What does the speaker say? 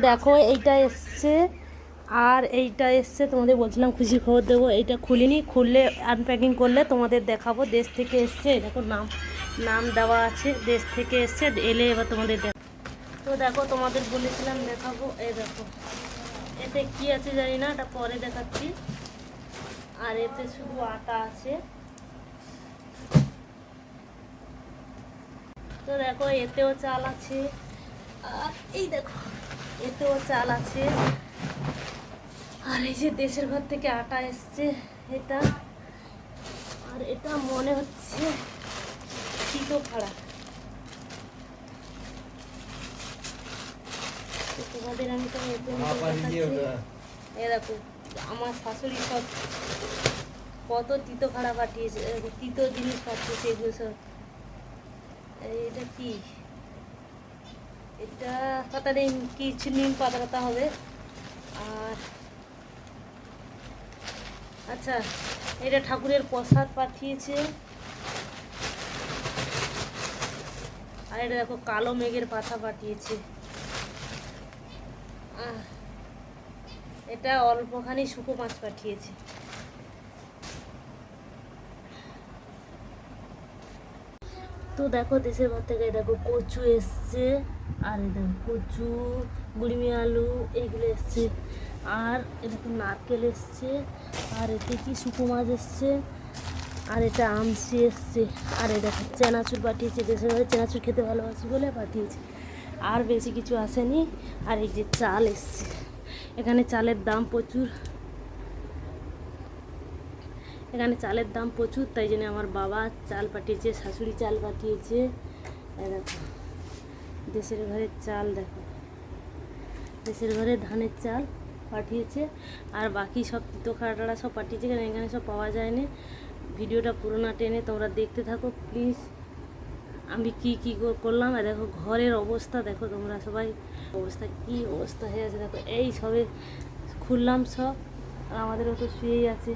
দেখো এইটা এসছে আর এইটা এসছে, তোমাদের বলছিলাম খুশির খবর দেবো। এইটা খুলিনি, খুললে আনপ্যাকিং করলে তোমাদের দেখাবো। দেশ থেকে এসছে, দেখো নাম নাম দেওয়া আছে, দেশ থেকে এসছে, এলে এবার তোমাদের দেখ। তো দেখো তোমাদের বলেছিলাম দেখাবো, এই দেখো এতে কি আছে জানি না, এটা পরে দেখাচ্ছি। আর এতে শুধু আটা আছে। তো দেখো এতেও চাল আছে, আর এই দেখো এতেও চাল আছে। আর এই যে দেশের ঘর থেকে আটা এসছে এটা, আর এটা মনে হচ্ছে তিতো খাড়া। তোমাদের আমি তো এ দেখো আমার শাশুড়ি সব কত তিতো খাড়া পাঠিয়েছে, তিতো জিনিস পাঠিয়েছে এগুলো সব। এটা কি, এটা পাতা নেই, কিছু নিম পাতা হবে। আর আচ্ছা, এটা ঠাকুরের প্রসাদ পাঠিয়েছে। আর এটা দেখো কালো মেঘের পাতা পাঠিয়েছে। এটা অল্পখানি শুকো মাছ পাঠিয়েছে। তো দেখো দেশের ঘর থেকে দেখো কচু এসছে, আর এই দেখো কচু, গুড়িমি আলু এইগুলো এসছে। আর এরকম নারকেল এসছে, আর এতে কি শুকো মাছ এসছে, আর এটা আমসি এসছে। আর এই দেখো চেনাচুর পাঠিয়েছে, দেশের ঘরে চেনাচুর খেতে ভালোবাসি বলে পাঠিয়েছে। আর বেশি কিছু আসেনি। আর এই যে চাল এসছে, এখানে চালের দাম প্রচুর, এখানে চালের দাম প্রচুর, তাই জন্য আমার বাবা চাল পাঠিয়েছে, শাশুড়ি চাল পাঠিয়েছে। দেখো দেশের ঘরের চাল, দেখো দেশের ঘরে ধানের চাল পাঠিয়েছে। আর বাকি সব তিতো খাটারা সব পাঠিয়েছে, কারণ এখানে সব পাওয়া যায়নি। ভিডিওটা পুরো না টেনে তোমরা দেখতে থাকো প্লিজ, আমি কি কি করলাম। আর দেখো ঘরের অবস্থা দেখো তোমরা সবাই, অবস্থা কি অবস্থা হয়ে আছে দেখো। এই সবে খুললাম সব, আর আমাদেরও তো শুয়েই আছে।